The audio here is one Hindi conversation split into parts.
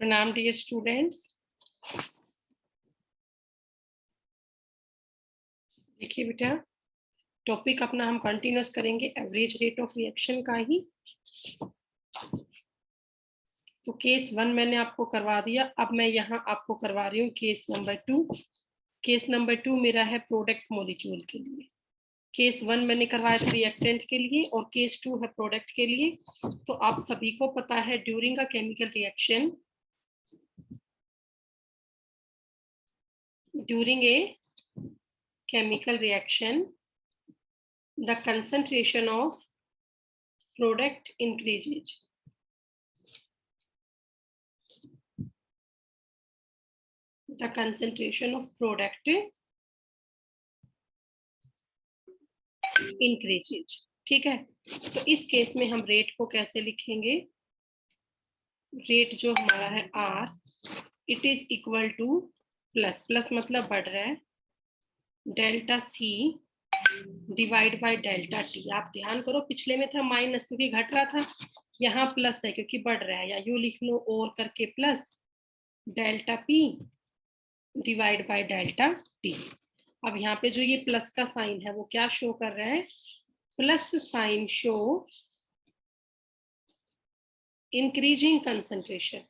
प्रणाम डियर स्टूडेंट्स। देखिए बेटा, टॉपिक अपना हम कंटिन्यूस करेंगे एवरेज रेट ऑफ रिएक्शन का ही। तो केस 1 मैंने आपको करवा दिया, अब मैं यहाँ आपको करवा रही हूँ केस नंबर 2। केस नंबर 2 मेरा है प्रोडक्ट मॉलिक्यूल के लिए। केस 1 मैंने करवाया था रिएक्टेंट के लिए और केस 2 है प्रोडक्ट के लिए। तो आप सभी को पता है during a chemical reaction, during a chemical reaction, the concentration of product increases. The concentration of product increases. ठीक है, तो इस केस में हम रेट को कैसे लिखेंगे? रेट जो हमारा है R, it is equal to plus, plus मतलब बढ़ रहा है, delta C divide by delta T। आप ध्यान करो, पिछले में था माइनस क्योंकि घट रहा था, यहाँ प्लस है क्योंकि बढ़ रहा है, या यू लिख लो और करके plus delta P divide by delta T। अब यहाँ पे जो ये प्लस का साइन है वो क्या शो कर रहा है? Plus sign show increasing concentration.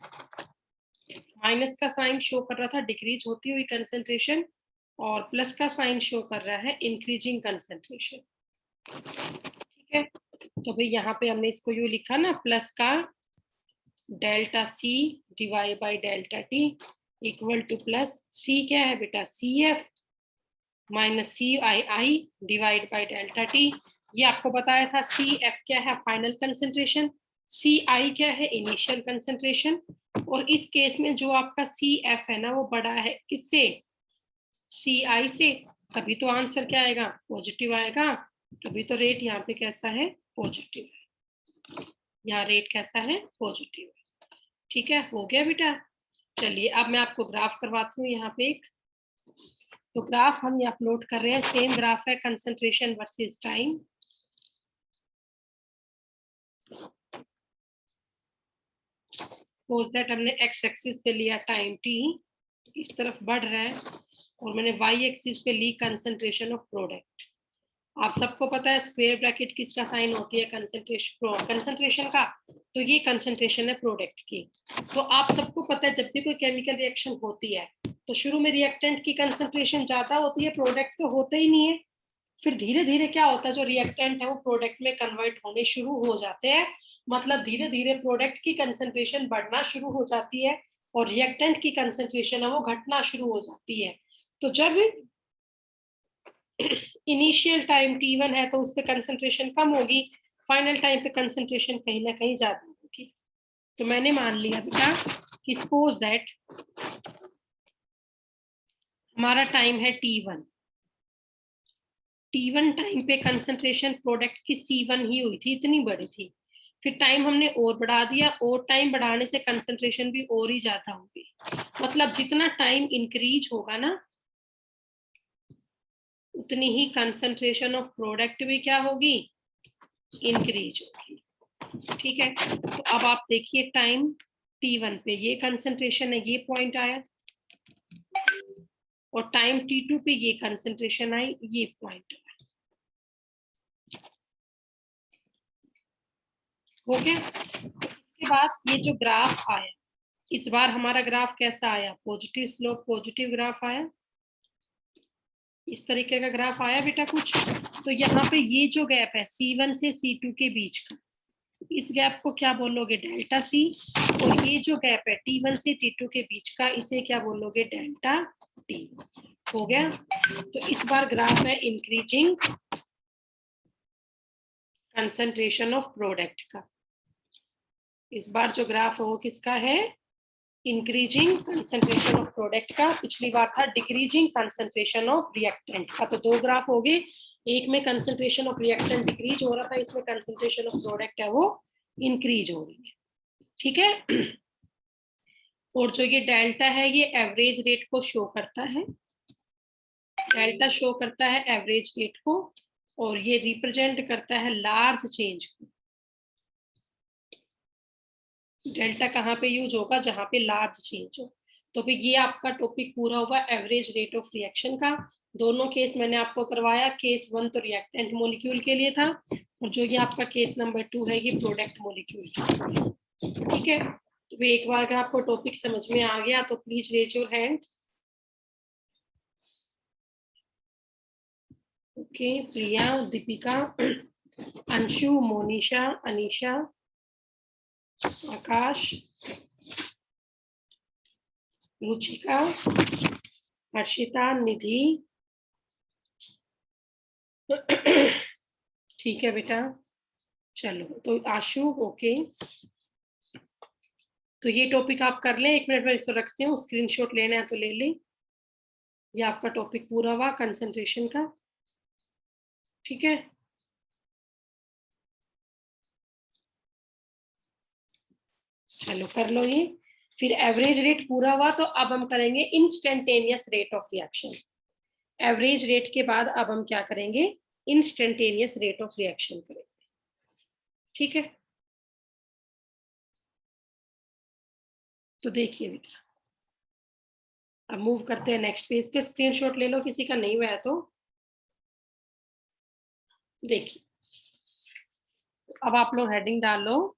Minus का साइन शो कर रहा था डिक्रीज होती हुई कंसंट्रेशन, और प्लस का साइन शो कर रहा है इंक्रीजिंग कंसंट्रेशन। ठीक है, तो भाई यहाँ पे हमने इसको यू लिखा ना, प्लस का delta C divide by delta T equal to plus C क्या है बेटा? CF minus CII divide by delta T। ये आपको बताया था। CF क्या है? Final concentration. CI क्या है? Initial concentration. और इस केस में जो आपका CF है ना, वो बड़ा है किससे? CI से। तभी तो आंसर क्या आएगा? पॉजिटिव आएगा। तभी तो रेट यहाँ पे कैसा है? पॉजिटिव है। यहाँ रेट कैसा है? पॉजिटिव है। ठीक है, हो गया बेटा। चलिए अब मैं आपको ग्राफ करवाती हूँ यहाँ पे एक। तो ग्राफ हम ये अपलोड कर रहे हैं, सेम ग्राफ है, concentration versus time. Suppose that हमने एक्स एक्सिस पे लिया टाइम t, इस तरफ बढ़ रहा है, और मैंने वाई एक्सिस पे ली कंसंट्रेशन ऑफ प्रोडक्ट। आप सबको पता है स्क्वायर ब्रैकेट किसका साइन होती है? कंसंट्रेशन का। तो ये कंसंट्रेशन है प्रोडक्ट की। तो आप सबको पता है जब भी कोई केमिकल रिएक्शन होती है तो शुरू में रिएक्टेंट की कंसंट्रेशन ज्यादा होती है, प्रोडक्ट तो होते ही नहीं है। फिर धीरे धीरे क्या होता है, जो रिएक्टेंट है वो प्रोडक्ट में कन्वर्ट होने शुरू हो जाते हैं। मतलब धीरे धीरे प्रोडक्ट की कंसंट्रेशन बढ़ना शुरू हो जाती है और रिएक्टेंट की कंसंट्रेशन है वो घटना शुरू हो जाती है। तो जब इनिशियल टाइम t1 है तो उस पर कंसंट्रेशन कम होगी, फाइनल टाइम पे कंसंट्रेशन कहीं ना कहीं ज्यादा होगी। तो मैंने मान लिया बेटा कि सपोज दैट हमारा टाइम है t1। t1 टाइम पे कंसंट्रेशन प्रोडक्ट की C1 ही हुई थी, इतनी बड़ी थी। फिर टाइम हमने और बढ़ा दिया, और टाइम बढ़ाने से कंसंट्रेशन भी और ही ज्यादा होगी। मतलब जितना टाइम इंक्रीज होगा ना, उतनी ही कंसंट्रेशन ऑफ प्रोडक्ट भी क्या होगी? इंक्रीज होगी। ठीक है, तो अब आप देखिए टाइम t1 पे ये कंसंट्रेशन है, ये पॉइंट आया, और टाइम t2 पे ये कंसंट्रेशन आई, ये पॉइंट आया। हो गया। इसके बाद ये जो ग्राफ आया, इस बार हमारा ग्राफ कैसा आया? पॉजिटिव स्लोप, पॉजिटिव ग्राफ आया। इस तरीके का ग्राफ आया बेटा कुछ। तो यहाँ पे ये जो गैप है C1 से C2 के बीच का, इस गैप को क्या बोलोगे? Delta C। और ये जो गैप है T1 से T2 के बीच का, इसे क्या बोलोगे? Delta T। हो गया। तो इस बार ग्राफ है इंक्रीजिंग कंसंट्रेशन ऑफ प्रोडक्ट का। इस बार जो ग्राफ है वो किसका है? इंक्रीजिंग कंसंट्रेशन ऑफ प्रोडक्ट का। पिछली बार था डिक्रीजिंग कंसंट्रेशन ऑफ रिएक्टेंट का। तो दो ग्राफ हो गए, एक में कंसंट्रेशन ऑफ रिएक्टेंट डिक्रीज हो रहा था, इसमें कंसंट्रेशन ऑफ प्रोडक्ट है वो इंक्रीज हो रही है। ठीक है, और जो ये डेल्टा है ये एवरेज रेट को शो करता है। डेल्टा शो करता है एवरेज रेट को, और ये रिप्रेजेंट करता है लार्ज चेंज को। डेल्टा कहाँ पे यूज होगा? जहाँ पे लार्ज चेंज हो। तो भी ये आपका टॉपिक पूरा हुआ एवरेज रेट ऑफ रिएक्शन का। दोनों केस मैंने आपको करवाया। केस 1 तो रिएक्टेंट मॉलिक्यूल के लिए था, और जो ये आपका केस नंबर 2 है ये प्रोडक्ट मॉलिक्यूल के लिए। ठीक है, तो एक बार अगर आपको टॉपिक समझ में आ गया तो please raise your hand. Okay, Priya, Deepika, Anshu, Monisha, Anisha, Akash, Ruchika, Harshita, Nidhi. ठीक है बेटा, चलो तो आशु। ओके, तो ये टॉपिक आप कर लें। 1 मिनट में इसको रखती हूँ, स्क्रीनशॉट लेना है तो ले लें। ये आपका टॉपिक पूरा हुआ कंसंट्रेशन का। ठीक है, चलो कर लो ये। फिर एवरेज रेट पूरा हुआ तो अब हम करेंगे instantaneous rate of reaction. Average rate के बाद अब हम क्या करेंगे? इंस्टेंटेनियस रेट ऑफ रिएक्शन करेंगे। ठीक है, तो देखिए बेटा, अब मूव करते हैं नेक्स्ट पेज पे। स्क्रीनशॉट ले लो किसी का नहीं हुआ है तो। देखिए, अब आप लोग हेडिंग डाल लो,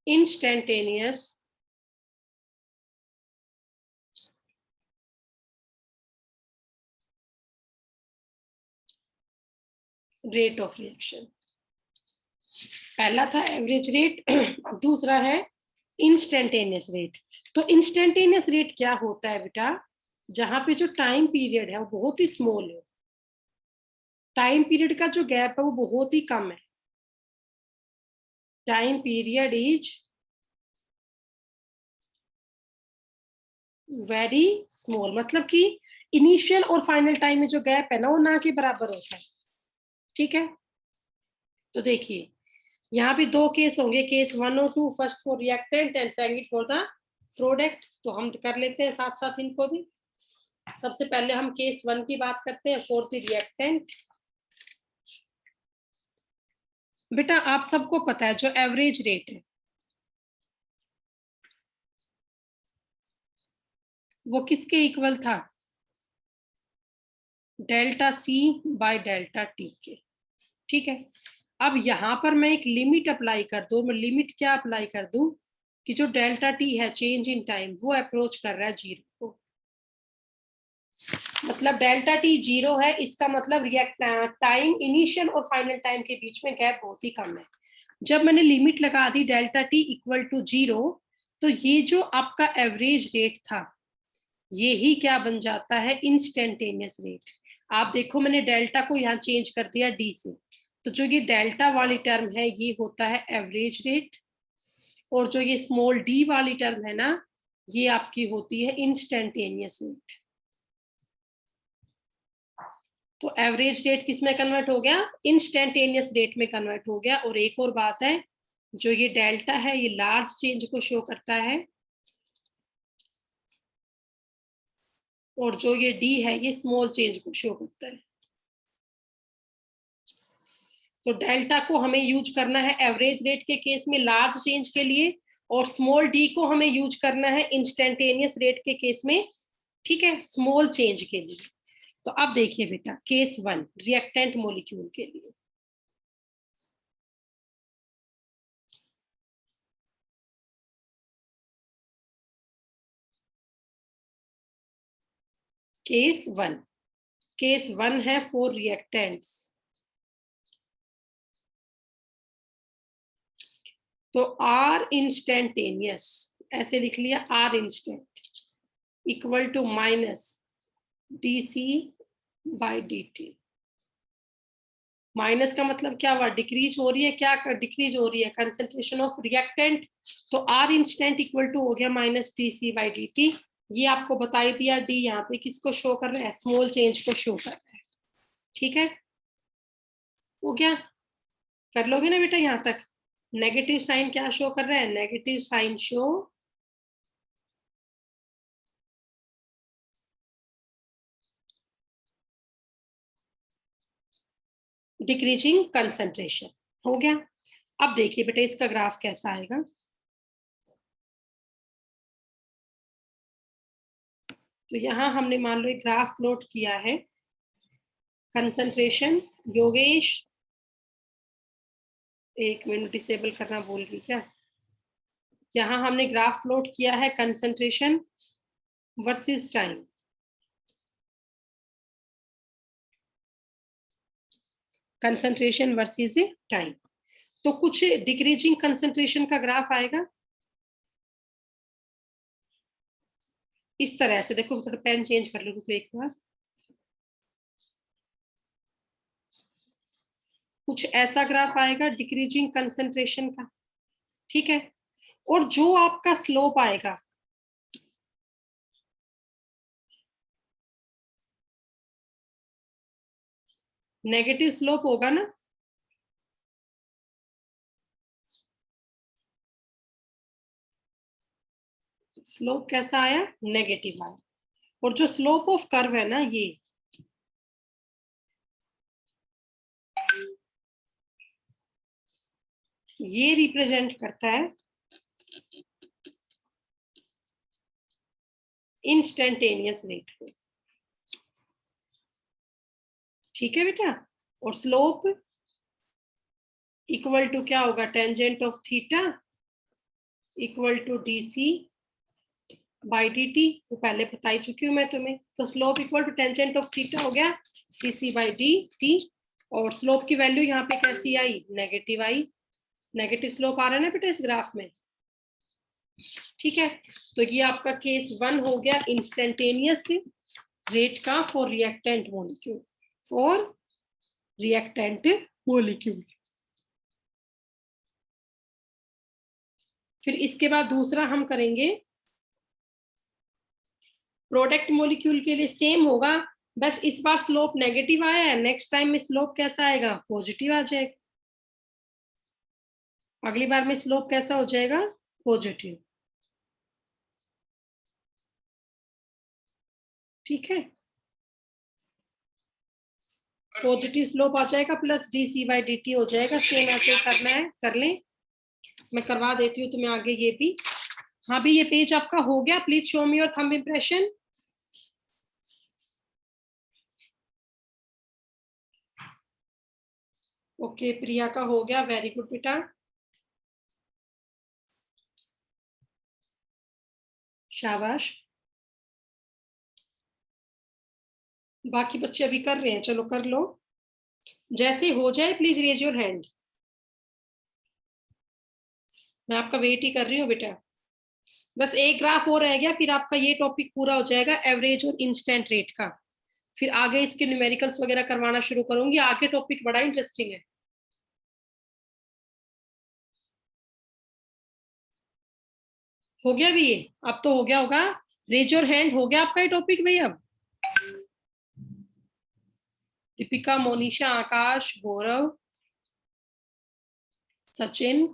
इंस्टेंटेनियस रेट ऑफ रिएक्शन। पहला था एवरेज रेट, दूसरा है इंस्टेंटेनियस रेट। तो इंस्टेंटेनियस रेट क्या होता है बेटा? जहां पे जो टाइम पीरियड है वो बहुत ही स्मॉल है, टाइम पीरियड का जो गैप है वो बहुत ही कम है। Time period is very small, मतलब कि इनिशियल और फाइनल टाइम में जो गैप है ना वो ना के बराबर होता है। ठीक है, तो देखिए यहाँ पे 2 केस होंगे, केस 1 और 2, first for reactant and second for the product. तो हम कर लेते हैं साथ साथ इनको भी। सबसे पहले हम केस 1 की बात करते हैं, फॉर द रिएक्टेंट। बेटा आप सबको पता है जो एवरेज रेट है वो किसके इक्वल था? Delta C by delta T के। ठीक है, अब यहां पर मैं एक लिमिट अप्लाई कर दूं। मैं लिमिट क्या अप्लाई कर दूं कि जो डेल्टा टी है, चेंज इन टाइम, वो अप्रोच कर रहा है 0 को। मतलब डेल्टा टी 0 है, इसका मतलब रिएक्ट टाइम इनिशियल और फाइनल टाइम के बीच में गैप बहुत ही कम है। जब मैंने लिमिट लगा दी डेल्टा टी इक्वल टू 0, तो ये जो आपका एवरेज रेट था ये ही क्या बन जाता है? Instantaneous rate. आप देखो मैंने डेल्टा को यहाँ चेंज कर दिया डी से, तो जो ये डेल्टा वाली टर्म है ये होता है एवरेज रेट, और जो ये स्मॉल डी वाली टर्म है ना ये आपकी होती है इंस्टेंटेनियस रेट। तो एवरेज रेट किस में कन्वर्ट हो गया? इंस्टेंटेनियस रेट में कन्वर्ट हो गया। और एक और बात है, जो ये डेल्टा है ये लार्ज चेंज को शो करता है, और जो ये डी है ये स्मॉल चेंज को शो करता है। तो डेल्टा को हमें यूज करना है एवरेज रेट के केस में लार्ज चेंज के लिए, और स्मॉल डी को हमें यूज करना है इंस्टेंटेनियस रेट के केस में, ठीक है, स्मॉल चेंज के लिए। तो अब देखिए बेटा केस 1 रिएक्टेंट मॉलिक्यूल के लिए। केस 1 है फॉर रिएक्टेंट्स। तो आर इंस्टेंटेनियस ऐसे लिख लिया, R instant equal to minus d C by d T. Minus का मतलब क्या हुआ? डिक्रीज हो रही है। क्या डिक्रीज हो रही है? Concentration of reactant. तो आर इंस्टेंट इक्वल टू हो गया minus d C by d T. ये आपको बताई दिया, डी यहाँ पे किसको शो कर रहा है? स्मॉल चेंज को शो कर रहा है। ठीक है, हो गया? कर लोगे ना बेटा यहाँ तक? नेगेटिव साइन क्या शो कर रहा है? Negative sign show decreasing concentration. हो गया। अब देखिए बेटा इसका ग्राफ कैसा आएगा। तो यहां हमने मान लो एक ग्राफ प्लॉट किया है, कंसंट्रेशन। योगेश, एक मिनट, डिसेबल करना भूल गई क्या। यहां हमने ग्राफ प्लॉट किया है concentration versus time. Concentration versus time. तो कुछ डिक्रीजिंग कंसंट्रेशन का ग्राफ आएगा इस तरह से। देखो थोड़ा पेन चेंज कर लो, रुको एक बार। कुछ ऐसा ग्राफ आएगा डिक्रीजिंग कंसंट्रेशन का, ठीक है। और जो आपका स्लोप आएगा, नेगेटिव स्लोप होगा ना। स्लोप कैसा आया, नेगेटिव आया। और जो स्लोप ऑफ कर्व है ना, ये रिप्रेजेंट करता है इंस्टेंटेनियस रेट को, ठीक है बेटा। और स्लोप इक्वल टू क्या होगा, tangent of theta equal to d C by d T. तो पहले बता ही चुकी हूं मैं तुम्हें। तो slope equal to tangent of theta हो गया डीसी बाई डी टी। और स्लोप की वैल्यू यहाँ पे कैसी आई, नेगेटिव आई। नेगेटिव स्लोप आ रहा है ना बेटा इस ग्राफ में, ठीक है। तो ये आपका केस 1 हो गया इंस्टेंटेनियस रेट का for reactant molecule, for reactant molecule. फिर इसके बाद दूसरा हम करेंगे प्रोडक्ट मॉलिक्यूल के लिए। सेम होगा, बस इस बार स्लोप नेगेटिव आया है, नेक्स्ट टाइम में स्लोप कैसा आएगा, पॉजिटिव आ जाएगा। अगली बार में स्लोप कैसा हो जाएगा, पॉजिटिव, ठीक है। पॉजिटिव स्लोप आ जाएगा plus DC by d T हो जाएगा। सेम ऐसे करना है, कर लें। मैं करवा देती हूँ तुम्हें आगे ये भी। हाँ भी ये पेज आपका हो गया। Please show me your thumb impression. Okay Priya का हो गया, वेरी गुड बेटा, शाबाश। बाकी बच्चे अभी कर रहे हैं, चलो कर लो। जैसे हो जाए प्लीज रेज योर हैंड। मैं आपका वेट ही कर रही हूँ बेटा। बस एक ग्राफ और रह गया, फिर आपका ये टॉपिक पूरा हो जाएगा एवरेज और इंस्टेंट रेट का। फिर आगे इसके न्यूमेरिकल्स वगैरह करवाना शुरू करूंगी। आगे टॉपिक बड़ा इंटरेस्टिंग है। हो गया भी ये, अब तो हो गया होगा। रेज योर हैंड, हो गया आपका ये टॉपिक भाई। अब दीपिका, मोनिशा, आकाश, गौरव, सचिन,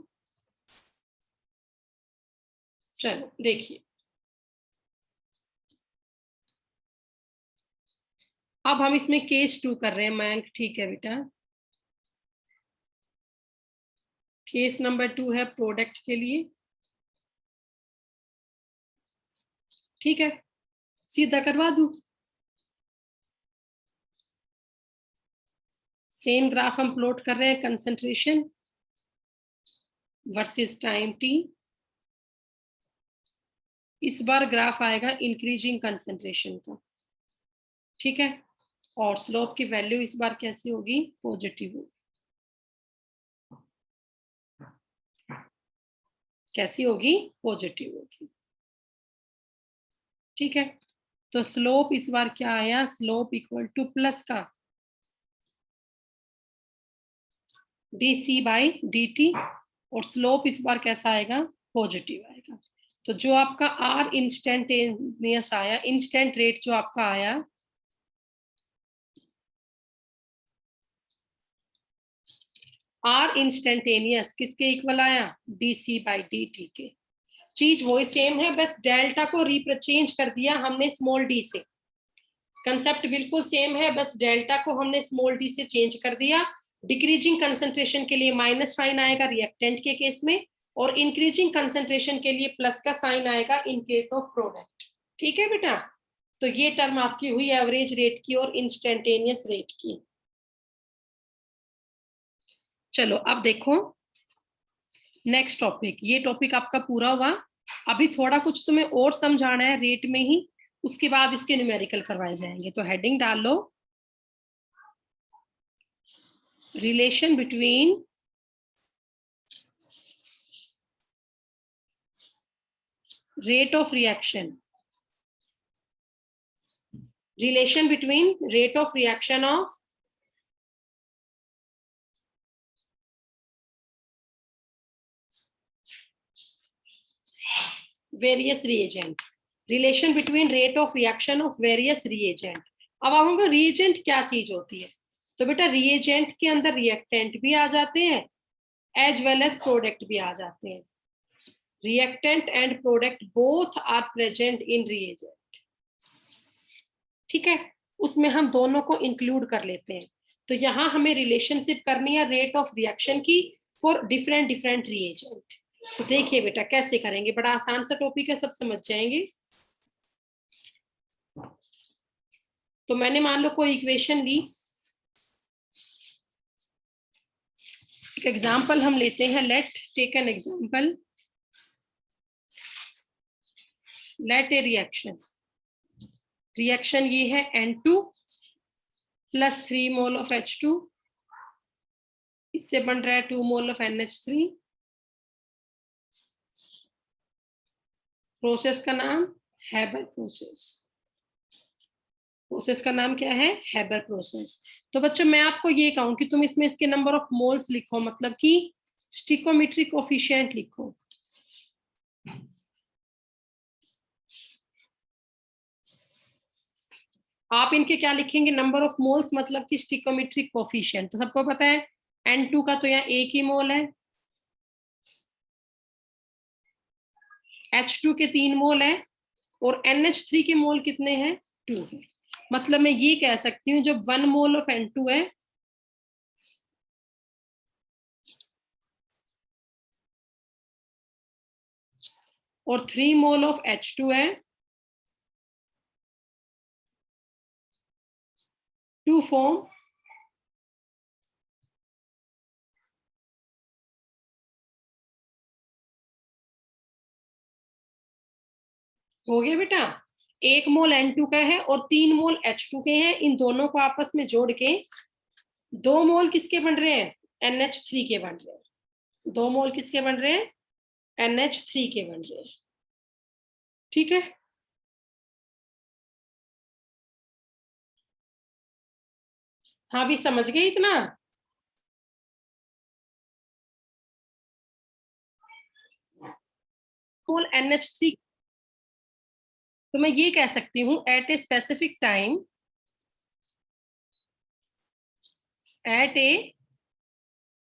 चलो देखिए। अब हम इसमें केस 2 कर रहे हैं मयंक, ठीक है बेटा। केस नंबर 2 है प्रोडक्ट के लिए, ठीक है। सीधा करवा दूं। सेम ग्राफ हम प्लॉट कर रहे हैं, कंसंट्रेशन वर्सेस टाइम टी। इस बार ग्राफ आएगा इंक्रीजिंग कंसंट्रेशन का, ठीक है। और स्लोप की वैल्यू इस बार कैसी होगी, पॉजिटिव होगी। कैसी होगी, पॉजिटिव होगी, ठीक है। तो स्लोप इस बार क्या आया, स्लोप इक्वल टू प्लस का डीसी बाई डी टी। और स्लोप इस बार कैसा आएगा, पॉजिटिव आएगा। तो जो आपका आर इंस्टेंटेनियस आया, इंस्टेंट रेट जो आपका आया, आर इंस्टेंटेनियस किसके इक्वल आया, डीसी बाई डी टी के। चीज वही सेम है, बस डेल्टा को चेंज कर दिया हमने स्मॉल डी से। कंसेप्ट बिल्कुल सेम है, बस डेल्टा को हमने स्मॉल डी से चेंज कर दिया। डिक्रीजिंग कंसंट्रेशन के लिए माइनस साइन आएगा रिएक्टेंट के केस में, और इंक्रीजिंग कंसंट्रेशन के लिए प्लस का साइन आएगा इन केस ऑफ प्रोडक्ट। ठीक है बेटा, तो ये टर्म आपकी हुई एवरेज रेट की और इंस्टेंटेनियस रेट की। चलो अब देखो नेक्स्ट टॉपिक, ये टॉपिक आपका पूरा हुआ। अभी थोड़ा कुछ तुम्हें और समझाना है रेट में ही, उसके बाद इसके न्यूमेरिकल करवाए जाएंगे। तो हेडिंग डाल लो, relation between rate of reaction, relation between rate of reaction of various reagent, relation between rate of reaction of various reagent। अब आऊंगा reagent क्या चीज होती है। तो बेटा reagent के अंदर reactant भी आ जाते हैं as well as product भी आ जाते हैं। reactant and product both are present in reagent। ठीक है, उसमें हम दोनों को इंक्लूड कर लेते हैं। तो यहां हमें रिलेशनशिप करनी है रेट ऑफ रिएक्शन की फॉर डिफरेंट डिफरेंट रिएजेंट। तो देखिए बेटा कैसे करेंगे, बड़ा आसान सा टॉपिक है, सब समझ जाएंगे। तो मैंने मान लो कोई इक्वेशन ली, एक एग्जांपल हम लेते हैं, let take an example, let a reaction, reaction ये है N2 plus 3 mole of H2, इससे बन रहा है 2 मोल ऑफ NH3। प्रोसेस का नाम हैबर प्रोसेस, प्रोसेस का नाम क्या है, हैबर प्रोसेस। तो बच्चों मैं आपको ये कहूं कि तुम इसमें इसके नंबर ऑफ मोल्स लिखो, मतलब कि स्टिकोमेट्रिक कोफिशिएंट लिखो। आप इनके क्या लिखेंगे, नंबर ऑफ मोल्स मतलब कि स्टिकोमेट्रिक कोफिशिएंट। तो सबको पता है N2 का तो यहाँ 1 ही मोल है, H2 के 3 मोल है, और NH3 के मोल कितने हैं, 2 है। मतलब मैं ये कह सकती हूँ जब 1 मोल ऑफ N2 है और 3 मोल ऑफ H2 है, 2 फॉर्म हो गया बेटा। 1 मोल N2 का है और 3 मोल H2 के हैं, इन दोनों को आपस में जोड़ के 2 मोल किसके बन रहे हैं, NH3 के बन रहे हैं। 2 मोल किसके बन रहे हैं, NH3 के बन रहे हैं। ठीक है, हाँ भी समझ गए इतना। मोल NH3, तो मैं ये कह सकती हूँ at a specific time, at a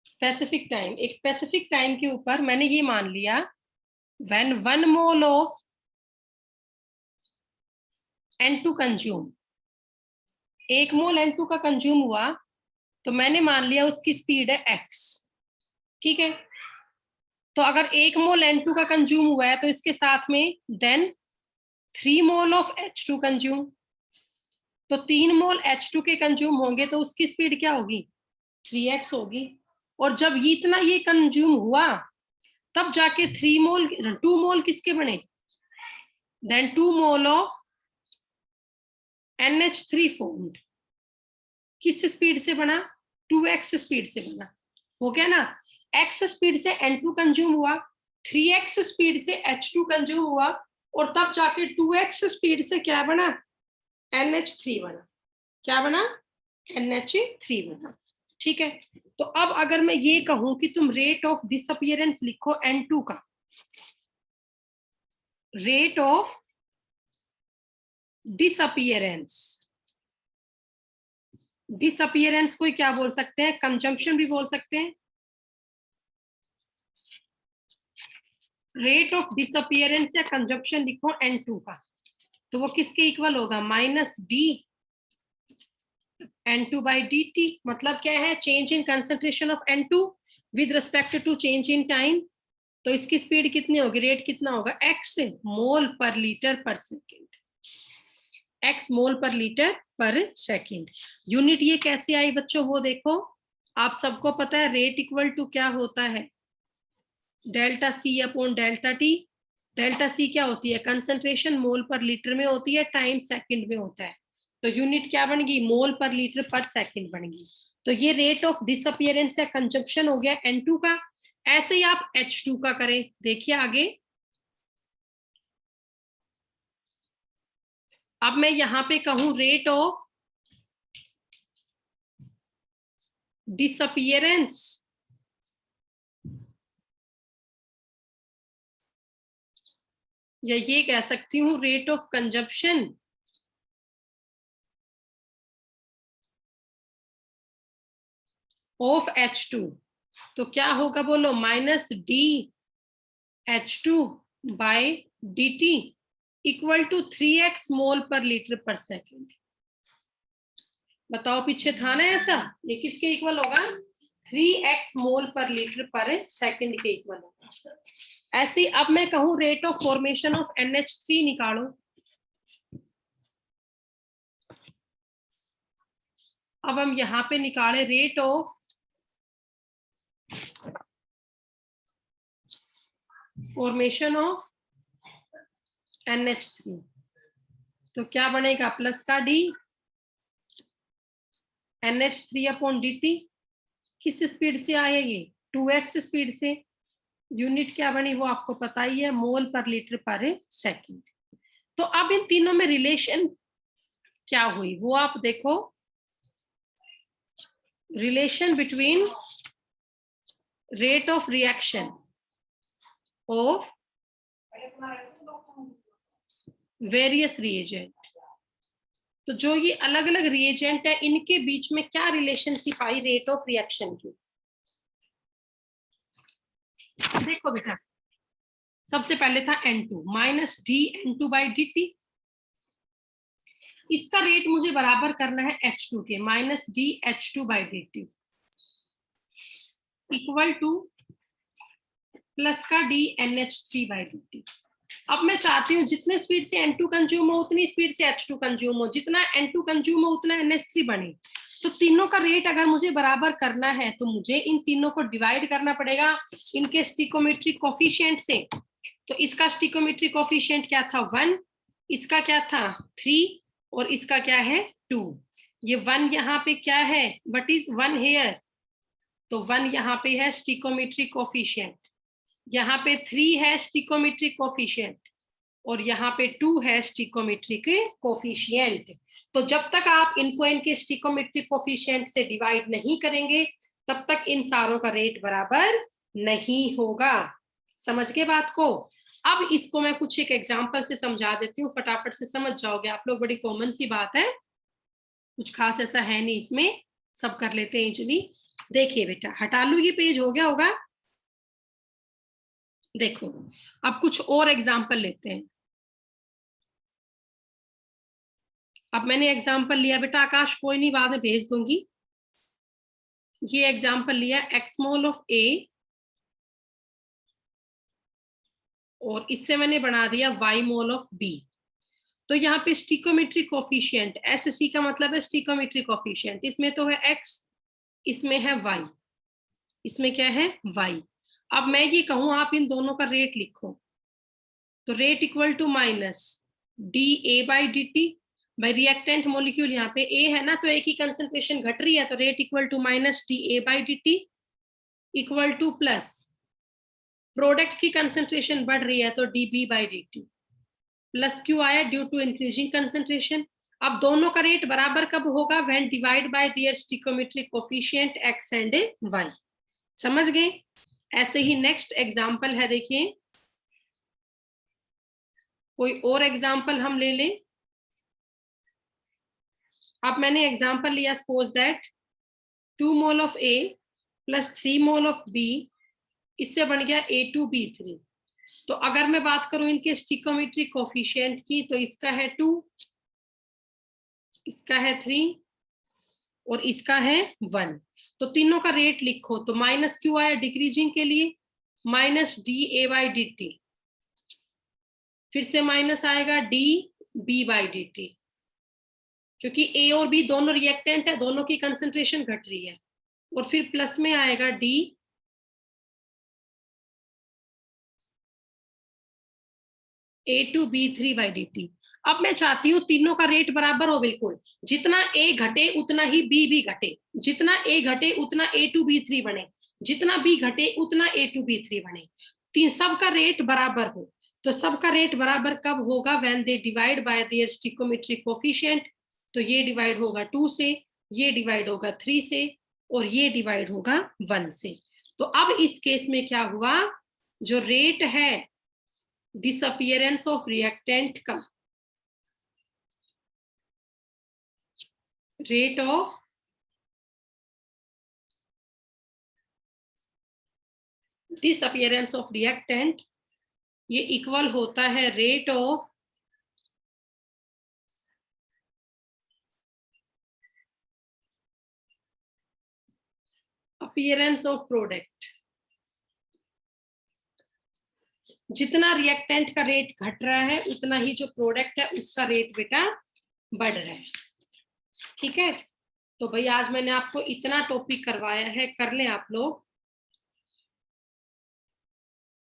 specific time, एक स्पेसिफिक टाइम के ऊपर मैंने ये मान लिया when 1 mole of N2 consume, 1 mole N2 का कंज्यूम हुआ, तो मैंने मान लिया उसकी स्पीड है x। ठीक है, तो अगर 1 मोल N2 का कंज्यूम हुआ है तो इसके साथ में then 3 mole of H2 consume, तो 3 मोल H2 के कंज्यूम होंगे तो उसकी स्पीड क्या होगी, 3x होगी। और जब इतना ये कंज्यूम हुआ तब जाके 3 मोल 2 मोल किसके बने, then 2 mole of NH3 formed. किस स्पीड से बना, 2x स्पीड से बना। हो गया ना, x स्पीड से N2 कंज्यूम हुआ, 3x स्पीड से H2 कंज्यूम हुआ, और तब जाके 2x स्पीड से क्या बना, NH3 बना। क्या बना, NH3 बना। ठीक है, तो अब अगर मैं ये कहूं कि तुम रेट ऑफ डिसअपियरेंस लिखो N2 का, रेट ऑफ डिसअपियरेंस, डिसअपियरेंस को क्या बोल सकते हैं, कंजम्पशन भी बोल सकते हैं। रेट ऑफ डिसअपियरेंस या कंजम्पशन लिखो N2 का, तो वो किसके इक्वल होगा, -d N2/dt मतलब क्या है, change in concentration of N2 with respect to change in time. तो इसकी स्पीड कितनी होगी, रेट कितना होगा, x मोल पर लीटर पर सेकेंड, x मोल पर लीटर पर सेकेंड। यूनिट ये कैसे आई बच्चों, वो देखो, आप सबको पता है रेट इक्वल टू क्या होता है, delta C upon delta T. Delta C क्या होती है, कंसंट्रेशन मोल पर लीटर में होती है, टाइम सेकंड में होता है। तो यूनिट क्या बन गई, मोल पर लीटर पर सेकंड बन गई। तो ये रेट ऑफ डिसअपियरेंस या कंजप्शन हो गया N2 का। ऐसे ही आप H2 का करें, देखिए आगे। अब मैं यहां पे कहूं रेट ऑफ डिसअपियरेंस या ये कह सकती हूं rate of consumption of H2, तो क्या होगा बोलो, minus dH2/dt equal to 3x मोल पर लीटर पर सेकेंड। बताओ पीछे था ना ऐसा, ये किसके इक्वल होगा, 3x मोल पर लीटर पर सेकेंड के इक्वल होगा। ऐसे अब मैं कहूं rate of formation of NH3 निकालो। अब हम यहां पे निकाले rate of formation of NH3, तो क्या बनेगा, प्लस का d NH3/dt। किस स्पीड से आया ये, 2x स्पीड से। यूनिट क्या बनी वो आपको पता ही है, मोल पर लीटर पर सेकेंड। तो अब इन तीनों में रिलेशन क्या हुई वो आप देखो, relation between rate of reaction of various reagent. तो जो ये अलग अलग रिएजेंट है इनके बीच में क्या relationship I rate of reaction की, देखो बेटा। सबसे पहले था N2 माइनस dN2/dt, इसका रेट मुझे बराबर करना है H2 के, minus dH2/dt equal to plus का dNH3/dt। अब मैं चाहती हूँ जितने स्पीड से N2 कंज्यूम हो उतनी स्पीड से H2 कंज्यूम हो, जितना N2 कंज्यूम हो उतना NH3 बने। तो तीनों का रेट अगर मुझे बराबर करना है तो मुझे इन तीनों को डिवाइड करना पड़ेगा इनके स्टिकोमेट्रिक कोफिशिएंट से। तो इसका स्टिकोमेट्रिक कोफिशिएंट क्या था, 1, इसका क्या था 3, और इसका क्या है 2। ये 1 यहाँ पे क्या है, व्हाट इज 1 हेयर, तो 1 यहाँ पे है स्टिकोमेट्रिक कोफिशिएंट, यहाँ पे 3 है स्टिकोमेट्रिक कोफिशिएंट, और यहाँ पे 2 है स्टिकोमेट्रिक कोफिशिएंट। तो जब तक आप इनको इनके स्टिकोमेट्रिक कोफिशिएंट से डिवाइड नहीं करेंगे तब तक इन सारों का रेट बराबर नहीं होगा। समझ गए बात को। अब इसको मैं कुछ एक एग्जांपल से समझा देती हूँ, फटाफट से समझ जाओगे आप लोग, बड़ी कॉमन सी बात है, कुछ खास ऐसा है नहीं इसमें, सब कर लेते हैं इजली। देखिए बेटा, हटा लो, ये पेज हो गया होगा। देखो अब कुछ और एग्जांपल लेते हैं। अब मैंने एग्जांपल लिया बेटा, आकाश कोई नहीं, बाद में भेज दूंगी। ये एग्जांपल लिया x मोल ऑफ A, और इससे मैंने बना दिया y मोल ऑफ B। तो यहाँ पे स्टिकोमेट्रिक कोफिशिएंट, SC का मतलब है स्टिकोमेट्रिक कोफिशिएंट, इसमें तो है x, इसमें है y, इसमें क्या है y। अब मैं ये कहूं आप इन दोनों का रेट लिखो, तो rate equal to minus dA/dt। भाई रिएक्टेंट मॉलिक्यूल यहाँ पे A है ना, तो A की कंसंट्रेशन घट रही है, तो rate equal to minus dA/dt equal to plus product की कंसंट्रेशन बढ़ रही है तो dB/dt प्लस क्यों आया, ड्यू टू इंक्रीजिंग कंसंट्रेशन। अब दोनों का रेट बराबर कब होगा, when divide by their stoichiometric coefficient x and y। समझ गए। ऐसे ही नेक्स्ट एग्जांपल है, देखिए कोई और एग्जांपल हम ले लें। अब मैंने एग्जांपल लिया, suppose that 2 mole of A plus 3 mole of B, इससे बन गया A2B3। तो अगर मैं बात करूं इनके स्टिकोमेट्रिक कोफिशिएंट की, तो इसका है 2, इसका है 3, और इसका है 1। तो तीनों का रेट लिखो, तो माइनस क्यों आया डिक्रीजिंग के लिए, minus d A by d T, फिर से माइनस आएगा d B by d T, क्योंकि ए और बी दोनों रिएक्टेंट है, दोनों की कंसंट्रेशन घट रही है, और फिर प्लस में आएगा डी A2B3/dt। अब मैं चाहती हूं तीनों का रेट बराबर हो बिल्कुल, जितना A घटे उतना ही B भी घटे, जितना A घटे उतना A2B3 बने, जितना B घटे उतना A2B3 बने, तीन सबका रेट बराबर हो। तो सबका रेट बराबर कब होगा, when they divide by their stoichiometric coefficient. तो ये डिवाइड होगा 2 से, ये डिवाइड होगा 3 से, और ये डिवाइड होगा 1 से। तो अब इस केस में क्या हुआ, जो रेट है डिसअपियरेंस ऑफ रिएक्टेंट का, rate of disappearance of reactant, ये इक्वल होता है rate of appearance of product. जितना रिएक्टेंट का रेट घट रहा है उतना ही जो प्रोडक्ट है उसका रेट बेटा बढ़ रहा है। ठीक है, तो भाई आज मैंने आपको इतना टॉपिक करवाया है, कर लें आप लोग।